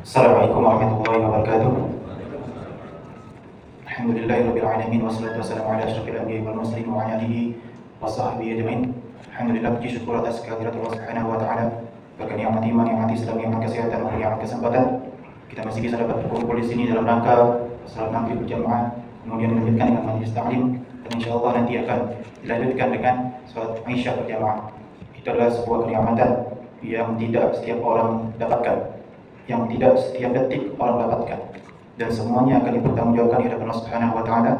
Assalamualaikum warahmatullahi wabarakatuh. Alhamdulillahirabbil alamin wassalatu wassalamu ala asyrofil anbiya'i wal mursalin wa ala alihi wa sahbihi ajmain. Alhamdulillah, puji syukur atas kehadirat Allah Subhanahu wa taala. Berkat nikmat iman, nikmat Islam, nikmat kesehatan, nikmat kesempatan, kita masih bisa dapat berkumpul di sini dalam rangka salat maghrib berjamaah, kemudian dilanjutkan dengan majelis taklim, dan insyaallah nanti akan dilanjutkan dengan salat Isya berjamaah. Itu adalah sebuah kenikmatan yang tidak setiap orang dapatkan, yang tidak setiap detik orang dapatkan, dan semuanya akan dipertanggungjawabkan di hadapan Allah Subhanahu wa taala.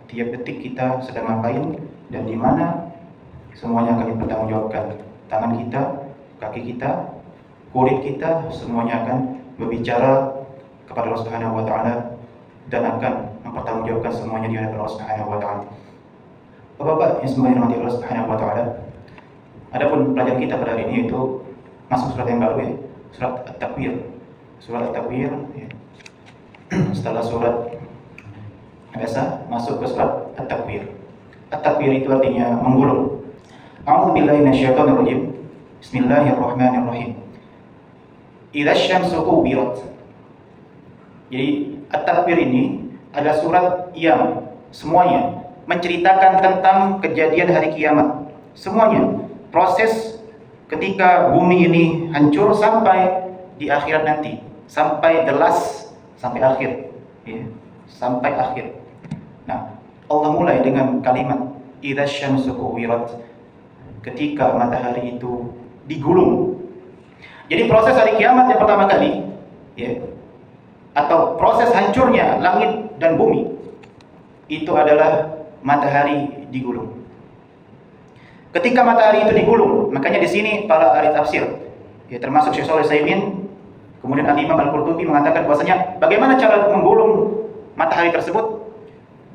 Tiap detik kita sedang ngapain dan di mana, semuanya akan dipertanggungjawabkan. Tangan kita, kaki kita, kulit kita, semuanya akan berbicara kepada Allah Subhanahu wa taala dan akan mempertanggungjawabkan semuanya di hadapan Allah Subhanahu wa taala. Bapak-bapak yang semuanya dirahmati Allah Subhanahu wa taala, adapun pelajaran kita pada hari ini itu masuk surat yang baru, ya, surat At-Takwir. Surat At-Takwir, ya. Setelah surat biasa masuk ke surat At-Takwir. At-Takwir itu artinya menggulung. A'udzubillahi minasyaitonirrajim. Bismillahirrahmanirrahim. Idza syamsu kuwirat. Jadi At-Takwir ini adalah surat yang semuanya menceritakan tentang kejadian hari kiamat. Semuanya, proses ketika bumi ini hancur sampai di akhirat nanti, sampai the last, sampai akhir, ya, sampai akhir. Nah, Allah mulai dengan kalimat idza syamsu kuwirat, ketika matahari itu digulung. Jadi proses hari kiamat yang pertama kali, ya, atau proses hancurnya langit dan bumi, itu adalah matahari digulung. Ketika matahari itu digulung, makanya di sini para ahli tafsir, ya, termasuk Syekh Shalih Al-Utsaimin, kemudian Al-Imam Al-Qurtubi mengatakan bahwasanya bagaimana cara menggulung matahari tersebut?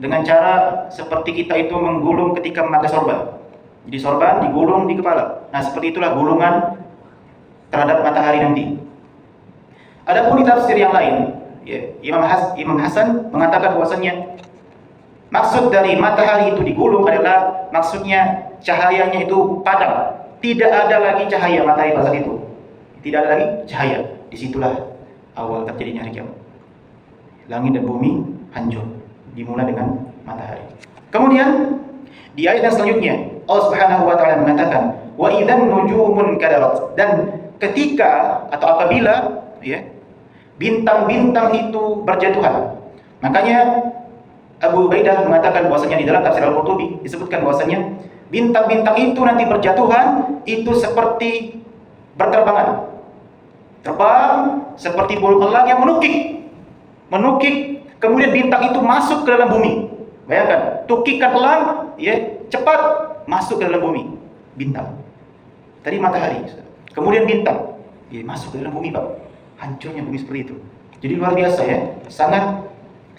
Dengan cara seperti kita itu menggulung ketika memakai sorban. Jadi sorban digulung di kepala. Nah, seperti itulah gulungan terhadap matahari nanti. Adapun di tafsir yang lain, ya, Imam Hasan mengatakan bahwasanya maksud dari matahari itu digulung adalah maksudnya cahayanya itu padam. Tidak ada lagi cahaya matahari pada saat itu. Tidak ada lagi cahaya. Disitulah awal terjadinya hari kiamat. Langit dan bumi hancur. Dimulai dengan matahari. Kemudian di ayat yang selanjutnya Allah Subhanahu wa taala mengatakan wa idzan nujumun kadarat, dan ketika atau apabila, ya, bintang-bintang itu berjatuhan. Makanya Abu Ubaidah mengatakan bahwasanya di dalam tafsir Al-Qurtubi disebutkan bahwasanya bintang-bintang itu nanti berjatuhan itu seperti berterbangan. Terbang seperti burung elang yang menukik, kemudian bintang itu masuk ke dalam bumi. Bayangkan, tukikan elang, ya, cepat masuk ke dalam bumi. Bintang. Tadi matahari, kemudian bintang, ya, masuk ke dalam bumi, Pak. Hancurnya bumi seperti itu. Jadi luar biasa, ya.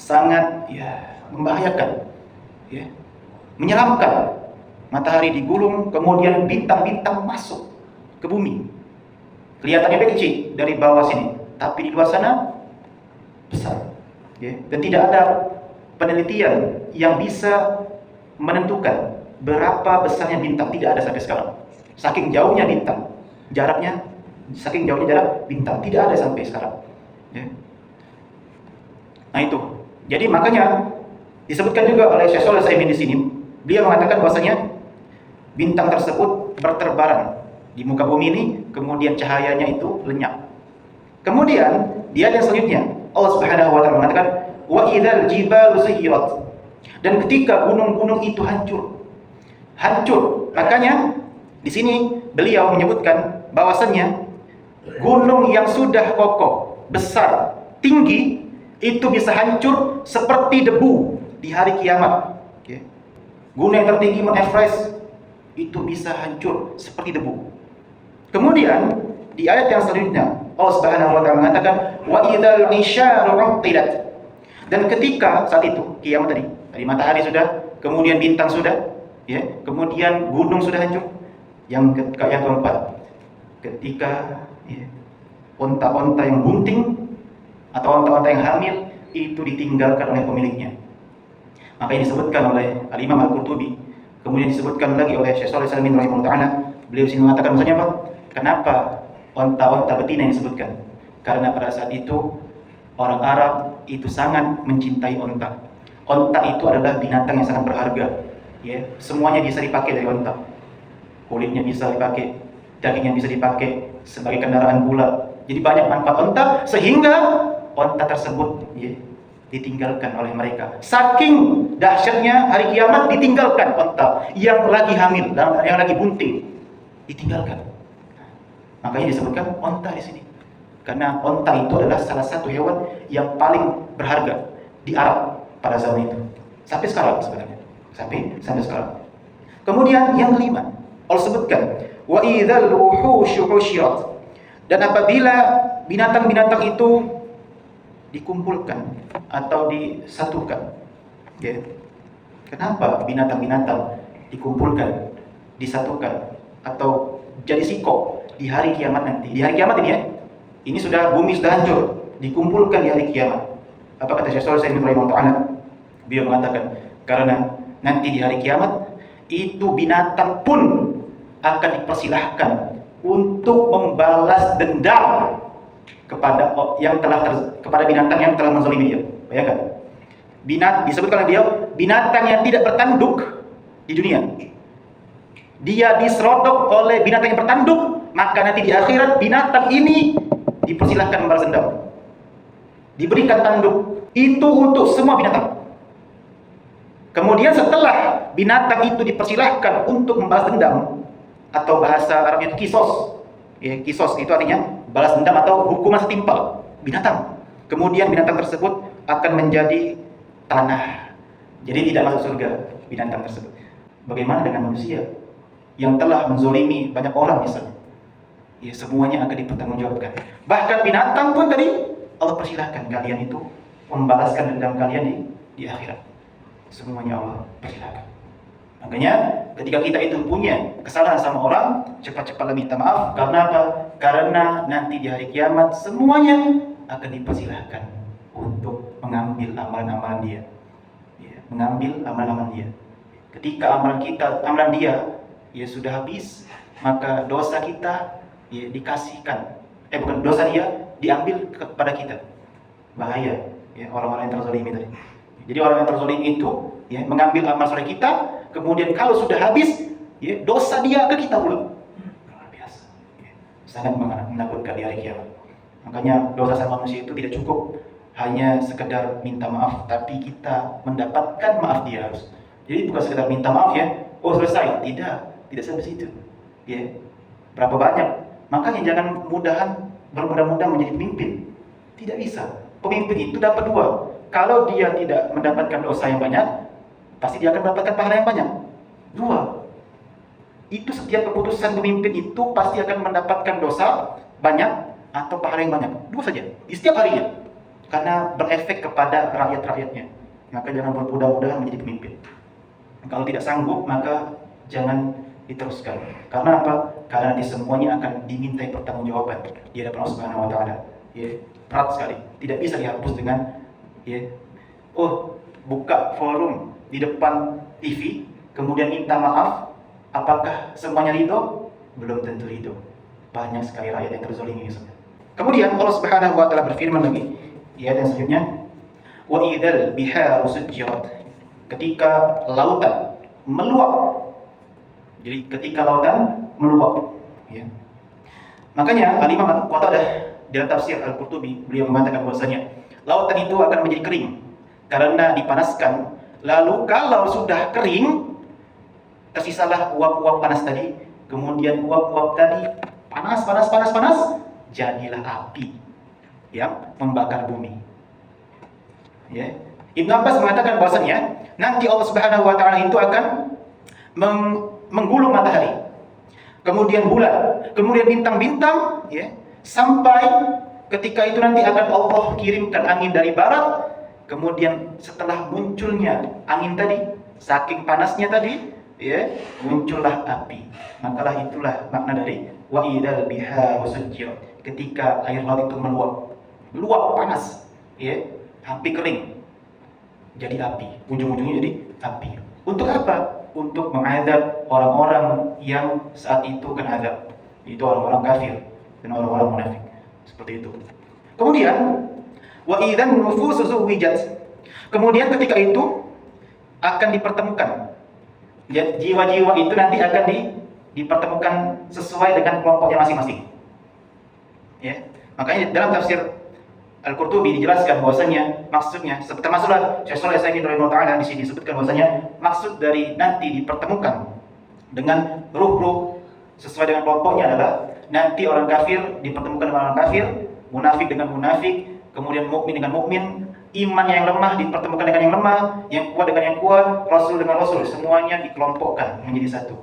Sangat ya, membahayakan, ya, menyeramkan. Matahari digulung, kemudian bintang-bintang masuk ke bumi. Kelihatannya kecil dari bawah sini, tapi di luar sana besar, ya. Dan tidak ada penelitian yang bisa menentukan berapa besarnya bintang, tidak ada sampai sekarang. Saking jauhnya bintang, jaraknya, saking jauhnya jarak bintang, tidak ada sampai sekarang, ya. Nah itu, jadi makanya disebutkan juga oleh Syekh Shalih Al-Utsaimin di sini. Beliau mengatakan bahwasanya bintang tersebut berterbaran di muka bumi ini, kemudian cahayanya itu lenyap. Kemudian di ayat yang selanjutnya Allah Subhanahu wa taala mengatakan wa idzal jibalu suyirat, dan ketika gunung-gunung itu hancur. Makanya di sini beliau menyebutkan bahwasannya gunung yang sudah kokoh, besar, tinggi itu bisa hancur seperti debu di hari kiamat, okay. Gunung yang tertinggi Mount Everest itu bisa hancur seperti debu. Kemudian di ayat yang selanjutnya Allah Subhanahu wa taala mengatakan wa idzal isyaru uqtilat, dan ketika saat itu kiamat tadi matahari sudah, kemudian bintang sudah, ya, kemudian gunung sudah hancur. Yang keempat, ketika, ya, onta-onta yang bunting atau onta-onta yang hamil itu ditinggalkan oleh pemiliknya. Maka ini disebutkan oleh Al-Imam Al-Qurtubi, kemudian disebutkan lagi oleh Syekh Shalih Al-Utsaimin rahimahullah taala. Beliau sini mengatakan, maksudnya apa? Kenapa onta-onta betina yang disebutkan? Karena pada saat itu orang Arab itu sangat mencintai onta. Onta itu adalah binatang yang sangat berharga. Ya, semuanya bisa dipakai dari onta. Kulitnya bisa dipakai, dagingnya bisa dipakai sebagai kendaraan pula. Jadi banyak manfaat onta, sehingga onta tersebut ditinggalkan oleh mereka. Saking dahsyatnya hari kiamat, ditinggalkan onta yang lagi hamil, yang lagi bunting, ditinggalkan. Makanya disebutkan onta di sini. Karena onta itu adalah salah satu hewan yang paling berharga di Arab pada zaman itu. Sampai sekarang sebenarnya. Sampai sekarang. Kemudian yang kelima, Allah sebutkan wa idzal wuhusyu husyirat. Dan apabila binatang-binatang itu dikumpulkan atau disatukan. Ya. Kenapa binatang-binatang dikumpulkan, disatukan atau jadi sikok di hari kiamat nanti? Di hari kiamat ini ya. Ini sudah bumi sudah hancur, dikumpulkan di hari kiamat. Apa kata Syekh Shalih rahimahullah? Beliau mengatakan karena nanti di hari kiamat itu binatang pun akan dipersilahkan untuk membalas dendam kepada kepada binatang yang telah menzalimi dia. Bayangkan. Disebutkan oleh dia binatang yang tidak bertanduk di dunia. Dia diserodok oleh binatang yang bertanduk, maka nanti di akhirat binatang ini dipersilahkan membalas dendam. Diberikan tanduk itu untuk semua binatang. Kemudian setelah binatang itu dipersilahkan untuk membalas dendam, atau bahasa Arabnya itu kisos. Ya, kisos itu artinya balas dendam atau hukuman setimpal binatang. Kemudian binatang tersebut akan menjadi tanah. Jadi tidak masuk surga binatang tersebut. Bagaimana dengan manusia yang telah menzolimi banyak orang misalnya? Ya, semuanya akan dipertanggungjawabkan. Bahkan binatang pun tadi Allah persilahkan kalian itu membalaskan dendam kalian di akhirat. Semuanya Allah persilahkan. Makanya ketika kita itu punya kesalahan sama orang, cepat-cepatlah minta maaf. Karena apa? Karena nanti di hari kiamat semuanya akan dipersilahkan untuk mengambil amalan-amalan dia. Ya, mengambil amalan-amalan dia. Ketika amalan dia sudah habis, maka dosa kita dikasihkan. Bukan dosa dia diambil kepada kita. Bahaya ya orang-orang yang terzalimi tadi. Jadi orang yang terzalimi itu mengambil amal soleh kita, kemudian kalau sudah habis dosa dia ke kita pula. Luar biasa. Sangat menakutkan di hari kiamat. Makanya dosa sama manusia itu tidak cukup hanya sekedar minta maaf, tapi kita mendapatkan maaf dia harus. Jadi bukan sekedar minta maaf selesai. Tidak sampai situ. Berapa banyak? Makanya jangan bermudah-mudah menjadi pemimpin. Tidak bisa. Pemimpin itu dapat dua. Kalau dia tidak mendapatkan dosa yang banyak, pasti dia akan mendapatkan pahala yang banyak. Dua. Itu setiap keputusan pemimpin itu pasti akan mendapatkan dosa banyak atau pahala yang banyak. Dua saja. Di setiap harinya. Karena berefek kepada rakyat-rakyatnya. Maka jangan bermudah-mudahan menjadi pemimpin. Kalau tidak sanggup, maka jangan diteruskan. Karena apa? Karena di semuanya akan dimintai pertanggungjawaban di hadapan Allah Subhanahu wa taala. Berat sekali. Tidak bisa dihapus dengan buka forum di depan TV, kemudian minta maaf. Apakah semuanya ridho? Belum tentu ridho. Banyak sekali rakyat yang terzalimi misalnya. Kemudian Allah Subhanahu wa taala berfirman lagi di ayat yang selanjutnya, wa idzal biharu sujjirat. Ketika lautan meluap. Jadi ketika lautan meluap, Makanya Al-Imam Al-Qatadah dalam tafsir Al-Qurtubi beliau mengatakan bahwasanya lautan itu akan menjadi kering karena dipanaskan. Lalu kalau sudah kering, tersisalah uap-uap panas tadi. Kemudian uap-uap tadi panas, jadilah api yang membakar bumi. Ibnu Abbas mengatakan bahwasanya nanti Allah Subhanahu wa taala itu akan menggulung matahari, kemudian bulan, kemudian bintang-bintang, sampai ketika itu nanti akan Allah kirimkan angin dari barat. Kemudian setelah munculnya angin tadi, saking panasnya tadi, muncullah api. Makalah itulah makna dari wa idzal biharu sujjirat. Ketika air laut itu meluap panas, hampir kering, jadi api. Ujung-ujungnya jadi api. Untuk apa? Untuk mengadab orang-orang yang saat itu kena azab. Itu orang-orang kafir dan orang-orang munafik. Seperti itu. Kemudian wa idzan nufusu zuwijat. Kemudian ketika itu akan dipertemukan. Ya, jiwa-jiwa itu nanti akan dipertemukan sesuai dengan kelompoknya masing-masing. Ya. Makanya dalam tafsir Al-Qurtubi dijelaskan bahwasanya maksudnya termasuklah Syekh Shalih Al-Utsaimin rahimahullah di sini disebutkan bahwasanya maksud dari nanti dipertemukan dengan ruh-ruh sesuai dengan kelompoknya adalah nanti orang kafir dipertemukan dengan orang kafir, munafik dengan munafik, kemudian mukmin dengan mukmin, iman yang lemah dipertemukan dengan yang lemah, yang kuat dengan yang kuat, rasul dengan rasul, semuanya dikelompokkan menjadi satu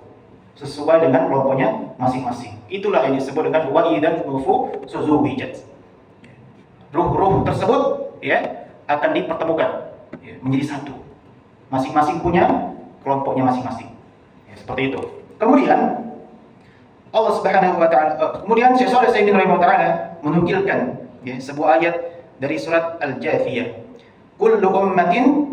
sesuai dengan kelompoknya masing-masing. Itulah yang disebut dengan wa idzan nufusu zuwijat. Ruh-ruh tersebut ya akan dipertemukan ya, menjadi satu. Masing-masing punya kelompoknya masing-masing. Ya, seperti itu. Kemudian Allah Subhanahu wa taala kemudian Syekh Shalih Al-Utsaimin rahimahullah menukilkan ya, sebuah ayat dari surat Al-Jathiyah. Kullu ummatin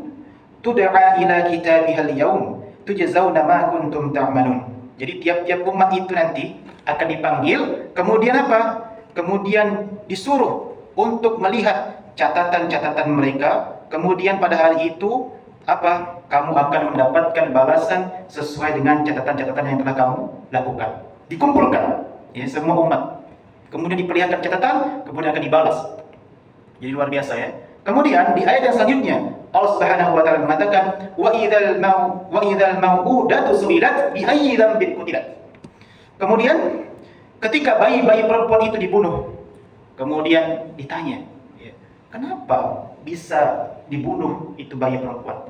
tud'a ila kitabiha al-yawm tujzauna ma kuntum ta'malun. Jadi tiap-tiap umat itu nanti akan dipanggil, kemudian apa? Kemudian disuruh untuk melihat catatan-catatan mereka, kemudian pada hari itu apa? Kamu akan mendapatkan balasan sesuai dengan catatan-catatan yang telah kamu lakukan. Dikumpulkan ya semua umat. Kemudian diperlihatkan catatan, kemudian akan dibalas. Jadi luar biasa ya. Kemudian di ayat yang selanjutnya Allah Subhanahu wa taala mengatakan wa idzal mau'udatu su'ilat bi ayyi dzambin qutilat. Kemudian ketika bayi-bayi perempuan itu dibunuh, kemudian ditanya, ya, kenapa bisa dibunuh itu bayi perempuan?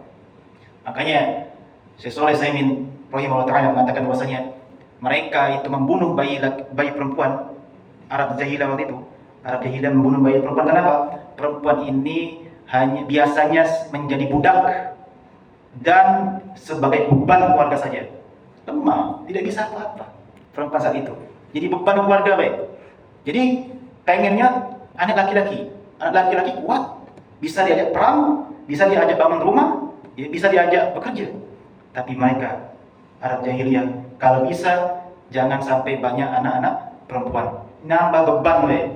Makanya Syekh Shalih Al-Utsaimin rahimahullah taala mengatakan bahwasanya mereka itu membunuh bayi perempuan Arab Jahilah waktu itu. Arab Jahilah membunuh bayi perempuan. Kenapa? Perempuan ini hanya biasanya menjadi budak dan sebagai beban keluarga saja. Lemah, tidak bisa apa-apa perempuan saat itu. Jadi beban keluarga baik. Jadi pengennya anak laki-laki kuat, bisa diajak perang, bisa diajak bangun rumah, ya, bisa diajak bekerja. Tapi mereka Arab Jahiliyah kalau bisa jangan sampai banyak anak-anak perempuan, nambah beban baik.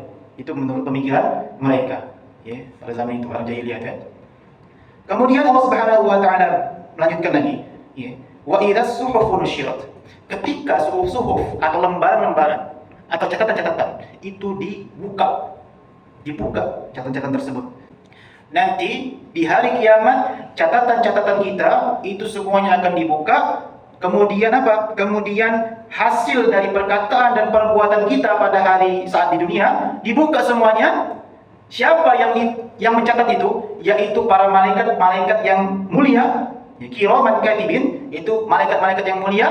Itu menurut pemikiran mereka. Ya, pada zaman itu Arab Jahiliyah kan. Kemudian Allah Subhanahu wa taala melanjutkan lagi, ya. Wa idzas suhufu nusyirat. Ketika suhuf atau lembaran-lembaran atau catatan-catatan itu dibuka catatan-catatan tersebut. Nanti di hari kiamat catatan-catatan kita itu semuanya akan dibuka. Kemudian apa? Kemudian hasil dari perkataan dan perbuatan kita pada hari saat di dunia dibuka semuanya. Siapa yang mencatat itu? Yaitu para malaikat yang mulia, ya, kiraman katibin, itu malaikat-malaikat yang mulia,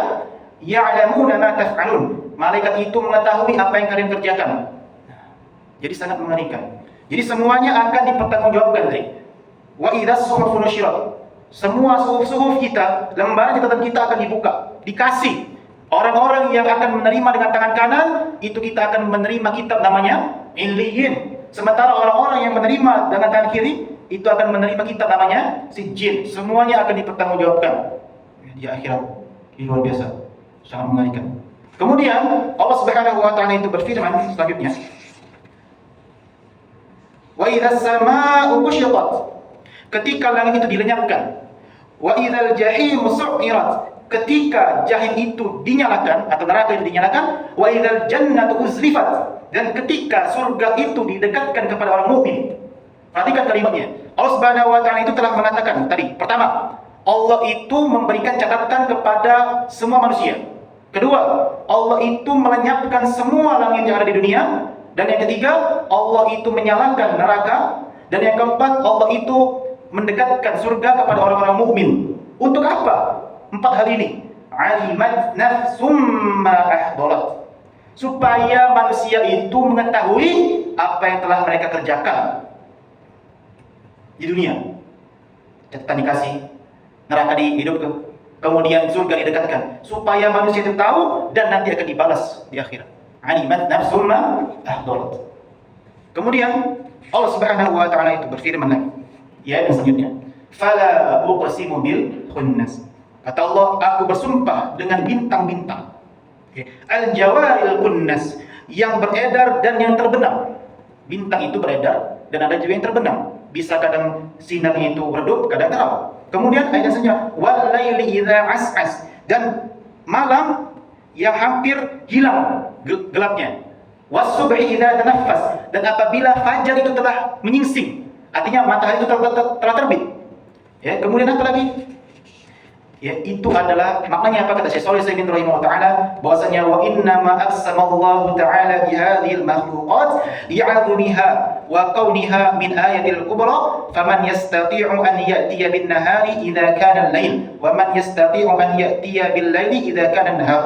ya'lamuna ma taf'alun. Malaikat itu mengetahui apa yang kalian kerjakan. Jadi sangat mengerikan. Jadi semuanya akan dipertanggungjawabkan dari wa idzas suhufun nusyirat. Semua suhuf kita, lembaran catatan kita akan dibuka, dikasih. Orang-orang yang akan menerima dengan tangan kanan, itu kita akan menerima kitab namanya Illiyin. Sementara orang-orang yang menerima dengan tangan kiri, itu akan menerima kitab namanya Sijjin. Semuanya akan dipertanggungjawabkan di akhirat. Ini luar biasa, sangat mengerikan. Kemudian Allah Subhanahu wa taala itu berfirman selanjutnya, wa idzas samaa'u kusyitat. Ketika langit itu dilenyapkan, wa idzal jahimu su'irat. Ketika jahim itu dinyalakan atau neraka itu dinyalakan, wa idzal jannatu uzlifat. Dan ketika surga itu didekatkan kepada orang mukmin. Perhatikan kalimatnya. Allah Subhanahu wa taala itu telah mengatakan tadi, pertama, Allah itu memberikan catatan kepada semua manusia. Kedua, Allah itu melenyapkan semua langit yang ada di dunia. Dan yang ketiga, Allah itu menyalakan neraka. Dan yang keempat, Allah itu mendekatkan surga kepada orang-orang mukmin. Untuk apa? 4 hal ini. Alimat nafsum ma ahdarat. Supaya manusia itu mengetahui apa yang telah mereka kerjakan di dunia. Catatan dikasih, neraka dihidupkan, kemudian surga didekatkan, supaya manusia itu tahu dan nanti akan dibalas di akhirat. Alimat nafsum ma ahdarat. Kemudian Allah Subhanahu wa taala itu berfirman lagi. Ya, yang selanjutnya, fala uqsimu bil khunnas. Kata Allah, aku bersumpah dengan bintang-bintang. Al-jawaril kunnas, yang beredar dan yang terbenam. bintang itu beredar dan ada juga yang terbenam. Bisa kadang sinarnya itu redup, kadang terang. Kemudian ayat selanjutnya, wal laili idza as'as, dan malam yang hampir hilang gelapnya. Was subhi idza tanaffas, dan apabila fajar itu telah menyingsing, artinya matahari itu telah terbit. Ya, kemudian apa lagi? Ya, itu adalah maknanya apa, kata Syekh Shalih Al-Utsaimin rahimahullah taala, bahwasanya wa inna ma aqsamallahu taala bi hadhil makhluqat li'azumiha wa kauniha min ayatil kubra, faman yastati'u an ya'tiya bin nahari idza kana al-lail wa man yastati'u an ya'tiya bil laili idza kana an-nahar.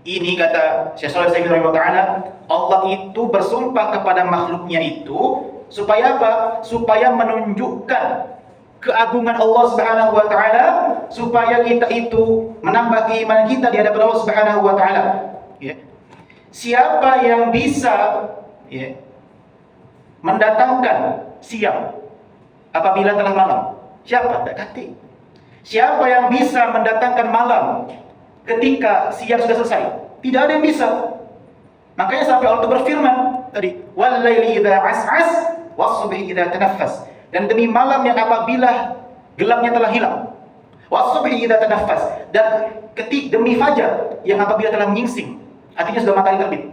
Ini kata Syekh Shalih Al-Utsaimin rahimahullah taala, Allah itu bersumpah kepada makhluknya itu supaya apa? Supaya menunjukkan keagungan Allah Subhanahu wa taala, supaya kita itu menambah keimanan kita di hadapan Allah Subhanahu wa taala. Ya. Siapa yang bisa mendatangkan siang apabila telah malam? Siapa? Tak kati. Siapa yang bisa mendatangkan malam ketika siang sudah selesai? Tidak ada yang bisa. Makanya sampai Allah itu berfirman tadi, wal laili idza as'as was subhi idza tanaffas. Dan demi malam yang apabila gelapnya telah hilang, was-subhi idza tanaffas, dan demi fajar yang apabila telah menyingsing, artinya sudah matahari terbit.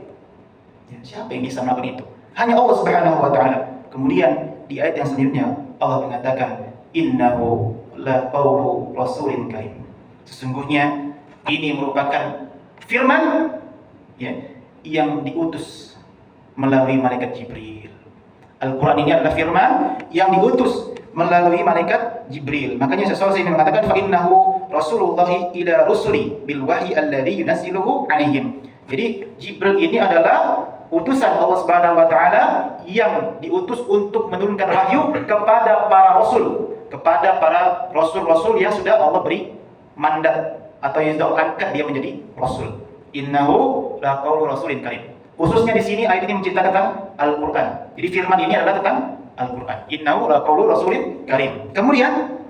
Ya, siapa yang bisa melakukan itu? Hanya Allah Subhanahu wa taala. Kemudian di ayat yang selanjutnya Allah mengatakan, innahu la qawlu rasulin karim. Sesungguhnya ini merupakan firman yang diutus melalui malaikat Jibril. Al-Quran ini adalah firman yang diutus melalui malaikat Jibril. Makanya sesuatu ini mengatakan fa innahu Rasulullah ila rusuli bil wahyi alladhi yunazziluhu alaihim. Jadi Jibril ini adalah utusan Allah Subhanahu wa taala yang diutus untuk menurunkan wahyu kepada para rasul, kepada para rasul-rasul yang sudah Allah beri mandat atau yang sudah angkat dia menjadi rasul. Innahu laqaulu rasulin karim. Khususnya di sini ayat ini menceritakan tentang Al-Quran. Jadi firman ini adalah tentang Al-Quran. Innahu laqaulu rasulin karim. Kemudian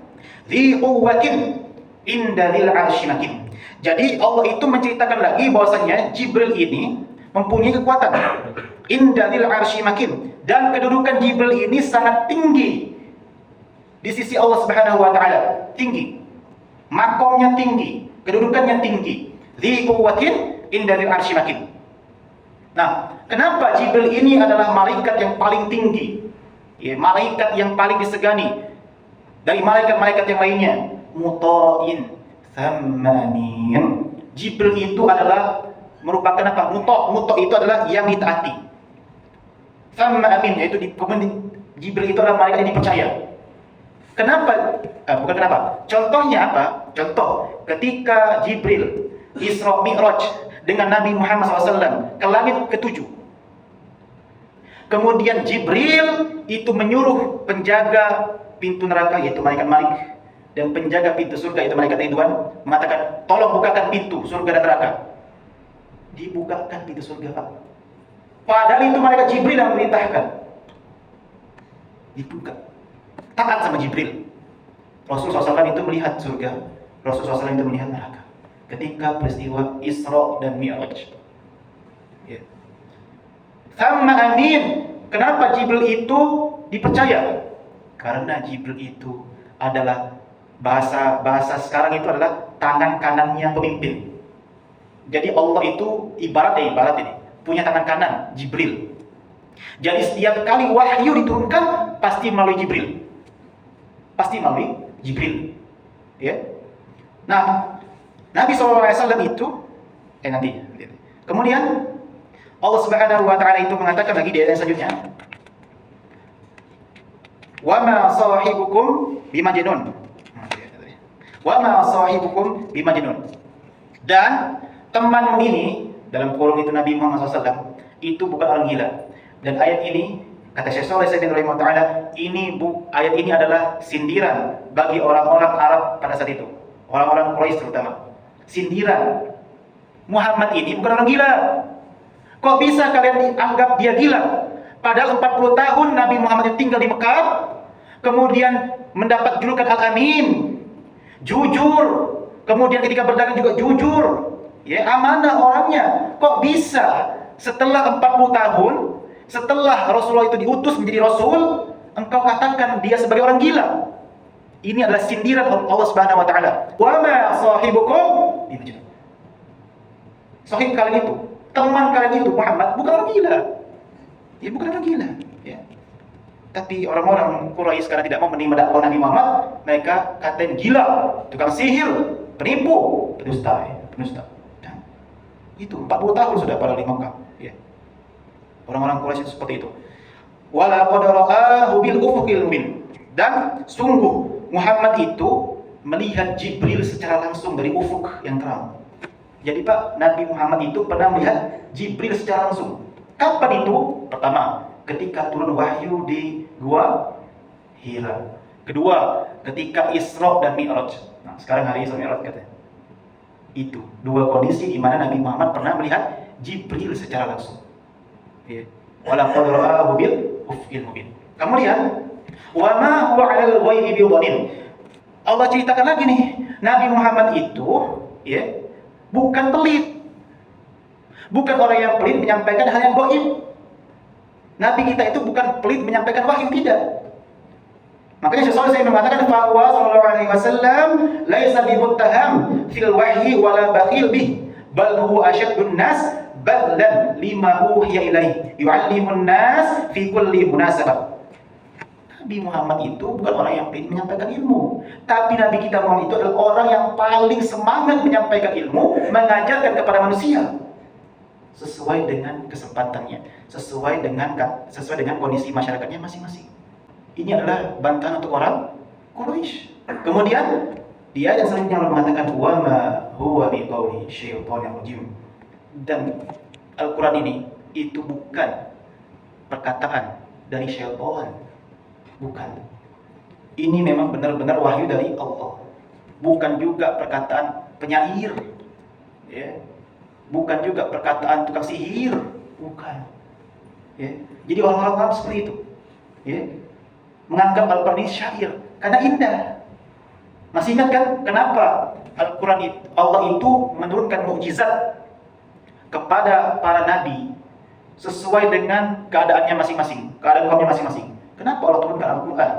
dzi quwwatin inda dzil arsy makin. Jadi Allah itu menceritakan lagi bahwasanya Jibril ini mempunyai kekuatan. Inda dzil arsy makin, dan kedudukan Jibril ini sangat tinggi di sisi Allah Subhanahu wa taala. Tinggi. Makomnya tinggi, kedudukannya tinggi. Dzi quwwatin inda dzil arsy makin. Nah, kenapa Jibril ini adalah malaikat yang paling tinggi? Ya, malaikat yang paling disegani dari malaikat-malaikat yang lainnya. Muta'in thammanin. Jibril itu adalah merupakan apa? Muta' itu adalah yang ditaati. Thamma amin, yaitu Jibril itu adalah malaikat yang dipercaya. Kenapa? Bukan kenapa. Contohnya apa? Contoh, ketika Jibril Isra Mi'raj dengan Nabi Muhammad SAW ke langit ke-7. Kemudian Jibril itu menyuruh penjaga pintu neraka, yaitu malaikat Malik, dan penjaga pintu surga, yaitu malaikat Ridwan, mengatakan, tolong bukakan pintu surga dan neraka. Dibukakan pintu surga, Pak. Padahal itu malaikat Jibril yang memerintahkan. Dibuka. Taat sama Jibril. Rasulullah SAW itu melihat surga, Rasulullah SAW itu melihat neraka ketika peristiwa Isra dan Mi'raj. Ya. Thamma amin. Kenapa Jibril itu dipercaya? Karena Jibril itu adalah bahasa sekarang itu adalah tangan kanannya pemimpin. Jadi Allah itu ibarat ini punya tangan kanan, Jibril. Jadi setiap kali wahyu diturunkan pasti melalui Jibril. Pasti melalui Jibril. Ya. Nah, Nabi SAW itu nanti. Kemudian Allah Subhanahu wa taala itu mengatakan lagi di ayat selanjutnya, wa ma sahibukum bimajnun. Wa ma sahibukum bimajnun. Dan teman ini, dalam kurung itu Nabi Muhammad SAW, itu bukan orang gila. Dan ayat ini, kata Syekh Shalih Al-Utsaimin rahimahullah, ayat ini adalah sindiran bagi orang-orang Arab pada saat itu, orang-orang Quraisy terutama. Sindiran, Muhammad ini bukan orang gila. Kok bisa kalian dianggap dia gila? Padahal 40 tahun Nabi Muhammad itu tinggal di Mekah, kemudian mendapat julukan Al-Amin, jujur, kemudian ketika berdagang juga jujur, ya, amanah orangnya. Kok bisa setelah 40 tahun Setelah Rasulullah itu diutus menjadi Rasul, engkau katakan dia sebagai orang gila. Ini adalah sindiran Allah Subhanahu wa taala. Wa ma sahibukum bimajnun. Sahib kalian itu, teman kalian itu Muhammad bukan orang gila. Ya bukan orang gila, ya. Tapi orang-orang Quraisy sekarang tidak mau menerima dakwah Nabi Muhammad, mereka katain gila, tukang sihir, penipu, pedusta, ya. Pedusta. Dan itu 40 tahun sudah pada di Makkah, ya. Orang-orang Quraisy itu seperti itu. Wala qad ra'ahu bil ufuqil mubin. Dan sungguh Muhammad itu melihat Jibril secara langsung dari ufuk yang terang. Jadi Pak, Nabi Muhammad itu pernah melihat Jibril secara langsung. Kapan itu? Pertama, ketika turun wahyu di Gua Hira. Kedua, ketika Isra dan Mi'raj. Nah, sekarang hari Isra Mi'raj katanya. Itu dua kondisi di mana Nabi Muhammad pernah melihat Jibril secara langsung. Ya. Wala qad ra'ahu bil ufqil mubin. Kemudian, wa ma huwa 'alal ghaibi bidhanin. Allah ceritakan lagi nih, Nabi Muhammad itu ya, bukan pelit. Bukan orang yang pelit menyampaikan hal yang gaib. Nabi kita itu bukan pelit menyampaikan wahyu, tidak. Makanya sesuatu saya mengatakan bahwa sallallahu alaihi wasallam laisa bimuttaham fil wahyi wala bakhil bih, bal huwa asyaddun nas badlan lima uhiya ilaihi yu'allimun nas fi kulli munasabah. Nabi Muhammad itu bukan orang yang pelit menyampaikan ilmu, tapi Nabi kita Muhammad itu adalah orang yang paling semangat menyampaikan ilmu, mengajarkan kepada manusia sesuai dengan kesempatannya, sesuai dengan kondisi masyarakatnya masing-masing. Ini adalah bantahan untuk orang Quraisy. Kemudian dia yang selanjutnya mengatakan wa ma huwa biqauli syaitanir rajim. Dan Al-Qur'an ini itu bukan perkataan dari syaitan. Bukan. Ini memang benar-benar wahyu dari Allah. Bukan juga perkataan penyair. Ya. Bukan juga perkataan tukang sihir. Bukan. Ya. Jadi orang-orang seperti itu, ya, menganggap Al-Quran ini syair karena indah. Masih ingat kan kenapa Al-Quran itu, Allah itu menurunkan mukjizat kepada para nabi sesuai dengan keadaannya masing-masing, keadaan kaumnya masing-masing. Kenapa Allah turunkan Al-Quran?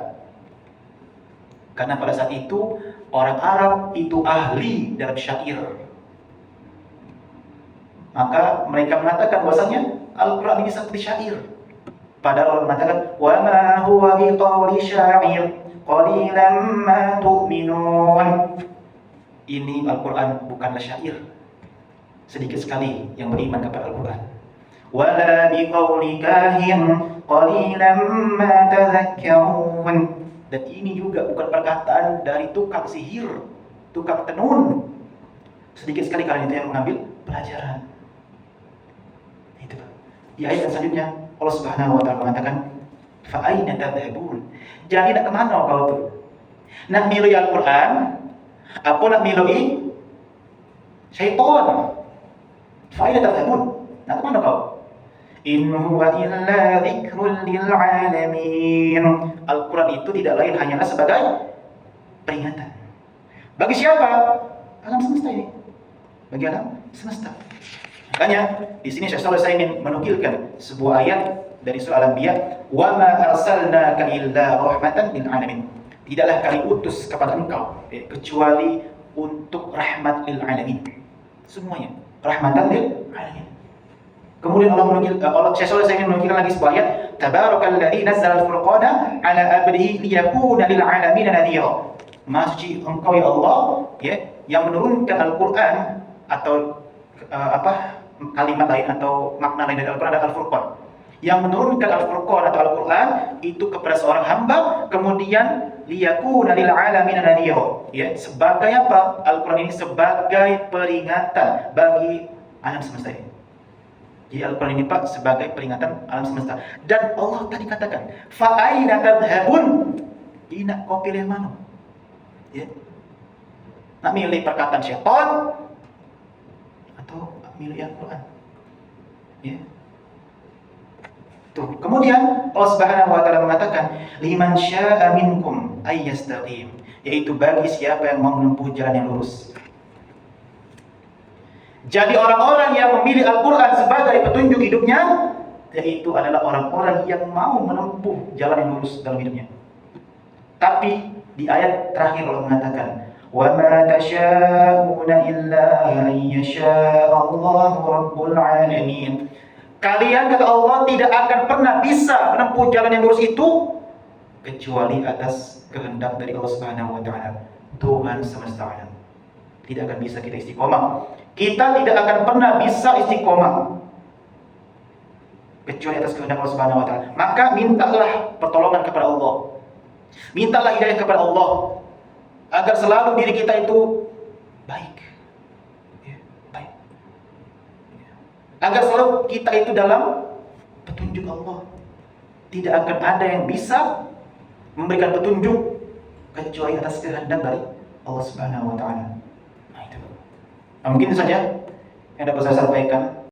Karena pada saat itu orang Arab itu ahli dalam syair. Maka mereka mengatakan bahwasanya Al-Quran ini seperti syair. Padahal Allah mengatakan wa ma huwa biqauli syair qalilan ma tu'minun. Ini Al-Quran bukanlah syair. Sedikit sekali yang beriman kepada Al-Quran. Wala biqauli kahin qalilan ma tadhakkarun. Dan ini juga bukan perkataan dari tukang sihir, tukang tenun. Sedikit sekali kalian itu yang mengambil pelajaran. Itu. Di ayat selanjutnya Allah Subhanahu wa taala mengatakan fa aina tadhhabun. Jadi nak kemana kau tu? Nak milui Al-Quran? Apa nak milui syaitan? Fa aina tadhhabun? Nak kemana kau? In huwa illa dzikrun lil alamin. Al-Quran itu tidak lain hanyalah sebagai peringatan. Bagi siapa? Alam semesta ini. Bagi alam semesta. Makanya di sini Syekh Shalih Al-Utsaimin menukilkan sebuah ayat dari surah Al-Anbiya, "Wa ma arsalnaka illa rahmatan lil alamin." Tidaklah kami utus kepada engkau kecuali untuk rahmat lil alamin. Semuanya rahmatan lil alamin. Kemudian Syekh Shalih Al-Utsaimin menukilkan lagi sebuah ayat, "Tabarakalladzi nazzala al-furqana 'ala 'abdihi liyakuna lil alamin nadhira." Maha suci engkau ya Allah, ya, yang menurunkan Al-Quran atau kalimat lain atau makna lain dari Al-Quran adalah Al-Furqan. Yang menurunkan Al-Furqan atau Al-Quran itu kepada seorang hamba, kemudian liyakuna lil alamin nadhira, ya, sebagai apa? Al-Quran ini sebagai peringatan bagi alam semesta ini. Jadi Al-Quran ini Pak sebagai peringatan alam semesta. Dan Allah tadi katakan, fa aina tadhhabun? Ini nak kau pilih mana? Ya. Nak milih perkataan syaitan atau milih Al-Quran? Ya. Tuh. Kemudian Allah Subhanahu wa taala mengatakan, liman syaa'a minkum ay yastaqim, yaitu bagi siapa yang mau menempuh jalan yang lurus. Jadi orang-orang yang memilih Al-Quran sebagai petunjuk hidupnya, yaitu adalah orang-orang yang mau menempuh jalan yang lurus dalam hidupnya. Tapi di ayat terakhir Allah mengatakan, وَمَا تَشَاءُونَ إِلَّا أَن يَشَاءَ اللَّهُ رَبُّ الْعَالَمِينَ. Kalian, kata Allah, tidak akan pernah bisa menempuh jalan yang lurus itu kecuali atas kehendak dari Allah Subhanahu wa taala, Tuhan semesta alam. Tidak akan bisa kita istiqomah. Kita tidak akan pernah bisa istiqomah kecuali atas kehendak Allah Subhanahu wa taala. Maka mintalah pertolongan kepada Allah. Mintalah hidayah kepada Allah agar selalu diri kita itu baik. Baik. Agar selalu kita itu dalam petunjuk Allah. Tidak akan ada yang bisa memberikan petunjuk kecuali atas kehendak dari Allah Subhanahu wa taala. Nah, itu. Mungkin saja yang dapat saya sampaikan.